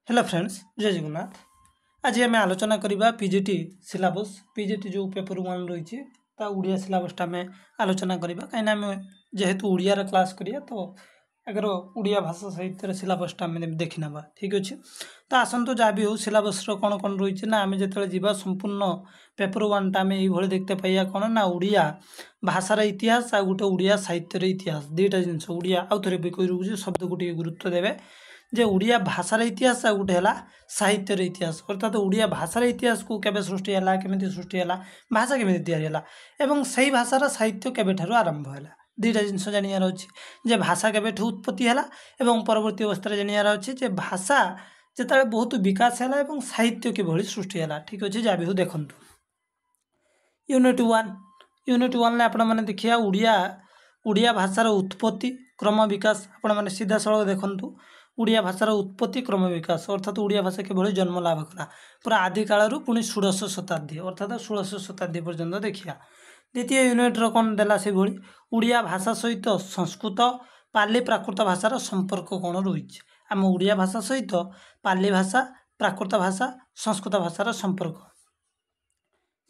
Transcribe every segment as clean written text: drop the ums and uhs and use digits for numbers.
Hello friends जय जगन्नाथ। आज आम आलोचना करवा पीजीटी सिलेबस पीजीटी जो पेपर 1 रही उड़िया सिलेबसटा आम आलोचना करवा कहीं आम जेहेतु उड़ियार क्लास करिया तो अगर उड़िया भाषा साहित्य सिलेबसटा आम देखी ना ठीक अच्छे। तो आसतु जहाँ भी हो सिलेबस कौन कौन रही ना आम जो जा संपूर्ण पेपर 1टा आम ये देखते पाइया कौन ना उड़िया भाषार इतिहास आ गोटे उड़िया साहित्यर इतिहास दुईटा जिनस उड़िया आउ थे भी कही रोचे शब्द को गुरुत्व देवे जे उड़िया भाषार इतिहास आ गोटे है साहित्यर इतिहास अर्थात उड़िया भाषार इतिहास को केबे सृष्टि है केमिति सृष्टि है भाषा केमिति तैयारी है एवं सही भाषार साहित्य केबेठारु आरंभ है दुईटा जिनस जानियार अच्छे जे भाषा केबेठु उत्पत्ति है एवं परवर्ती अवस्था जानियार अच्छे जे भाषा जिते बहुत विकास है एवं साहित्य किभଳି सृष्टि है ठीक अच्छे जहाँ भी हो देखु यूनिट 1 आपण मैंने देखिए उड़िया भाषार उत्पत्ति क्रम विकास आपण मैंने सीधा सड़क देखु उड़िया भाषार उत्पत्ति क्रम विकास अर्थात उड़िया भाषा किभଳି जन्म लाभ कला पूरा आदि कालू पुणी 16 शताब्दी अर्थात 16 शताब्दी पर्यंत देखिया। द्वितीय यूनिट कौन देला से भली उड़िया भाषा सहित संस्कृत पाली प्राकृत भाषार संपर्क कौन रही आम उड़िया भाषा सहित पाली भाषा प्राकृत भाषा संस्कृत भाषार संपर्क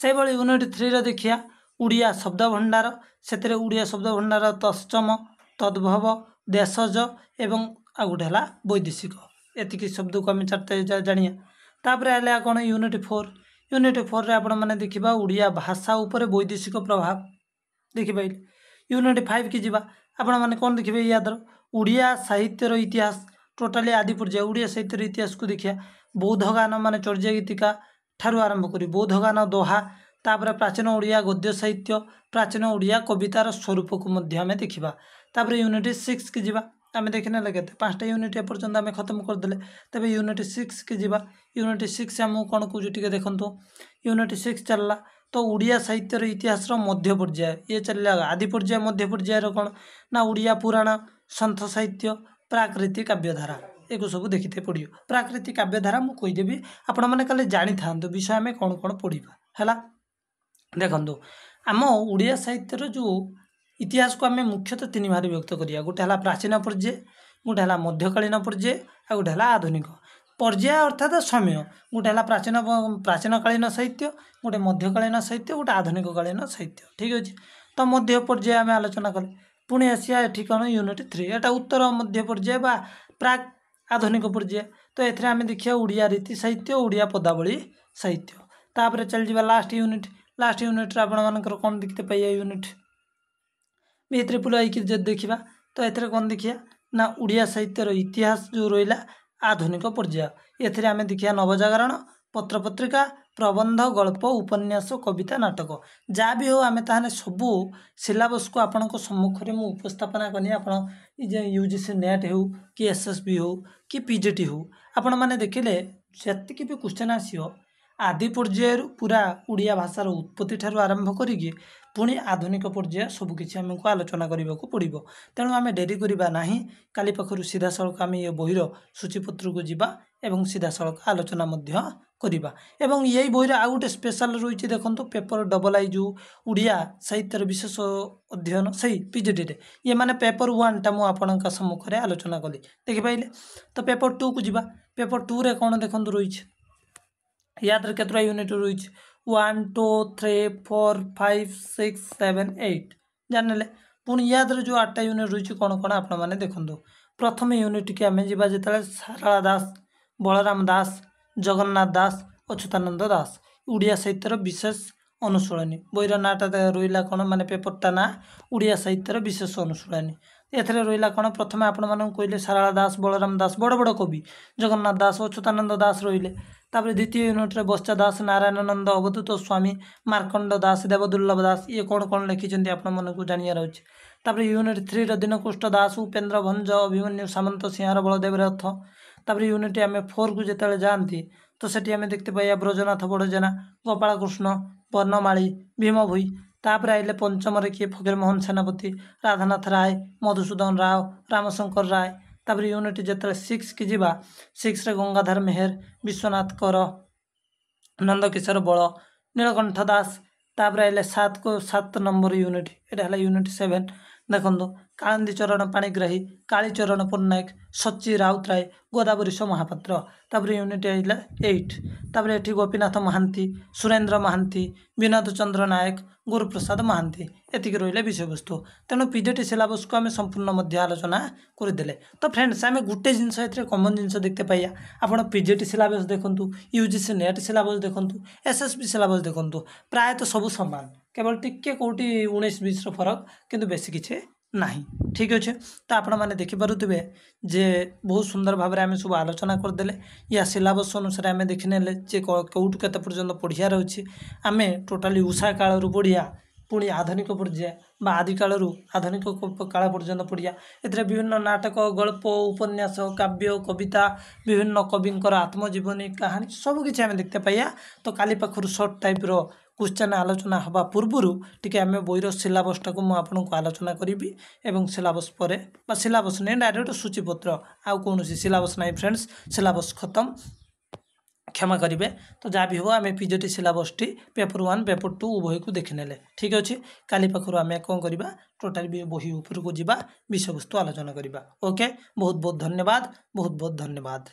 से यूनिट 3 देखिया उड़िया शब्द भंडार से उड़िया शब्द भंडार तत्सम तद्भव देशज एवं आ गोटे है वैदेशिक एतिक शब्द को आम चार्टे जानिया तापर है कौन यूनिट 4 आप देखा उड़िया भाषा उपर वैदेशिक प्रभाव देखिपारे। यूनिट 5 की जीवा आपण मैंने कौन देखिए याद उड़िया साहित्यर इतिहास टोटाली आदि पर्याय उड़िया साहित्यर इतिहास को देखिए बौद्ध गान मान चर्या गीतिका ठारू आरंभ करी बौद्ध गान दोहा तापर प्राचीन उड़िया गद्य साहित्य प्राचीन उड़िया कवितार स्वरूप को देखा। तापर यूनिट 6 की जीवा आम देखने लगे 5टा यूनिट एपर्यंत आम खत्म करदे तेज यूनिट 6 की जीवा यूनिट 6 आम कौन कौच टे देखु यूनिट 6 चलला तो उड़िया साहित्यर इतिहास मध्य पर्याय ये चलला आदि पर्याय मध्य पर्याय कौन ना उड़िया पुराण सन्थ साहित्य प्राकृतिक काव्यधारा एक सब देखते पड़ो प्राकृतिक काव्यधारा मुझे कहीदेवी आपण मैंने कल जानी था विषय आम कौन कौन पढ़ा है देखो आम उड़िया साहित्यर जो इतिहास को आम मुख्यतः 3 भाग व्यक्त करिया गोटे है प्राचीन पर्याय गोटे है मध्यकालीन पर्याय आ गोटे है आधुनिक पर्याय अर्थात समय गोटे है प्राचीनकालीन साहित्य गोटे मध्यकालीन साहित्य गोटे आधुनिककालीन साहित्य ठीक अच्छे। तो मध्य पर्याय आम आलोचना कले पुणी आसिया एठी कौन यूनिट 3 एटा उत्तर मध्य पर्याय बा प्राक आधुनिक पर्याय तो एथिरे आम देखिए उड़िया रीति साहित्य उड़िया पदावली साहित्य तापर चल जावा लास्ट यूनिट आपण मानकर कौन देखते पाइए यूनिट भी ट्रिपल आई कि देखा तो एथरे कौन देखिया ना उड़िया साहित्यर इतिहास जो रहा आधुनिक पर्याय एथरे आम देखिया नवजागरण पत्र पत्रिका प्रबंध गल्प उपन्यास कविता नाटक जहाँ भी हो आम ताहने सबू सिलेबस को आपण सम्मुखें मुझे उपस्थापना कनी आपण यूजीसी नेट हो कि एसएसबी हो कि पीजीटी हो आपण मैंने देखिले जी भी क्वेश्चन आसो आदि पर्यायर पूरा उड़िया भाषार उत्पत्ति ठारू आरंभ करिकी पुणी आधुनिक पर्याय सबकि आमको आलोचना करने को पड़ो तेणु आम डेरी करवा ना काली पाखु सीधा सड़क आम ये बहीर सूचीपत्र को जीवा एवं सीधा सड़क आलोचना करवा एवं यही बहीर आउ गोटे स्पेशल रही देखो पेपर डबल आई जो उड़िया साहित्यर विशेष अध्ययन सही पीजीटी ये माने पेपर 1टा मुझे सम्मुखें आलोचना कली देखिपारे। तो पेपर 2 को जीवा पेपर 2 रे कौन देखो रही याद केतटा यूनिट रही 1 2 3 4 5 6 7 8 जान पुणी याद जो 8टा यूनिट रही कौन कौन आपण मैंने देखो प्रथम यूनिट की आम जा जो सारला दास बलराम दास जगन्नाथ दास अच्युतानंद दास उड़िया साहित्यर विशेष अनुशूलनी बईर नाटा रहा कौन माने पेपरटा ना उड़िया साहित्यर विशेष अनुशूलनी एथरे रहा कौन प्रथम आपण मानक कहले सारला दास बलराम दास बड़ बड़ कवि जगन्नाथ दास अच्युतानंद दास रहिले तापर द्वितीय यूनिट बच्चा दास नारायणानंद अवधूत स्वामी मार्कंड दास देवदुर्लभ दास ये कौन कौन लिखिं आपण मानक जानियार अच्छे। तापर यूनिट 3 दीनकुष्ठ दास उपेन्द्र भंज अभिमन्यु सामंत सिंहार बलदेव रथ तापर यूनिट आम 4 को जिते जाती तो सेठी आम देखते पाइया ब्रजनाथ बड़जेना गोपाल कृष्ण वर्णमाली भीम भोई तापर आइले पंचम किए फकीरमोहन सेनापति राधानाथ राय मधुसूदन राव रामशंकर राय तापर यूनिट जो 6 की जीवा 6 रे गंगाधर मेहर विश्वनाथ कर नंदकिशोर बल नीलकंठ दास तापर आइले 7 नंबर यूनिट एटा है यूनिट 7 देखो काळंदी चरण पाणिग्राही कालीचरण पट्टनायक सच्ची राउतराय गोदावरीश महापात्र तापर यूनिट 8 तापर एठी गोपीनाथ महांती सुरेंद्र महांती विनोद चंद्र नायक गुरुप्रसाद महांती एतिक रही विषयवस्तु तेणु पीजीटी सिलेबस को आम संपूर्ण मध्य आलोचना करदे। तो फ्रेंड्स आम गोटे जिनस कमन जिनस देखते पाइया आपड़ पीजीटी सिलेबस देखूँ यूजीसी नेट सिलेबस देखूँ एसएसबी सिलेबस देखूँ प्रायतः सब सामान केवल टिके कौटी 19-20 फरक किंतु बेसी किसी नहीं ठीक अच्छे। तो आपण मैंने देखिपे जे बहुत सुंदर भाव में आम सब आलोचना करदे या सिलेबस अनुसार आम देखने जे कौटू के पर्यटन पढ़ियार अच्छी आम टोटाली उषा कालू पढ़िया पुणी आधुनिक पर्याय आदि कालू आधुनिक काल पर्यटन पढ़िया ए विभिन्न नाटक गल्प उपन्यास काव्य कविता विभिन्न कविंर आत्मजीवनी कहानी सबकि आम देखते पाइया। तो काली पाखर सर्ट टाइप क्वेश्चन आलोचना हवा पूर्वर टिके आम बईर सिलेबसटा को मुझे आलोचना करी एवं सिलेबस पर सिलेबस नहीं डायरेक्ट सूचीपत्र आउ कौन सिलेबस ना फ्रेंड्स सिलेबस खत्म क्षमा करेंगे। तो जहाँ भी हो आम PGT syllabus T paper 1 paper 2 उभय को देखने ठीक अच्छे। काली पाखर आम कौन करवा टोटाल बही उपर को जा विषय वस्तु आलोचना करवा। ओके बहुत बहुत धन्यवाद बहुत बहुत धन्यवाद।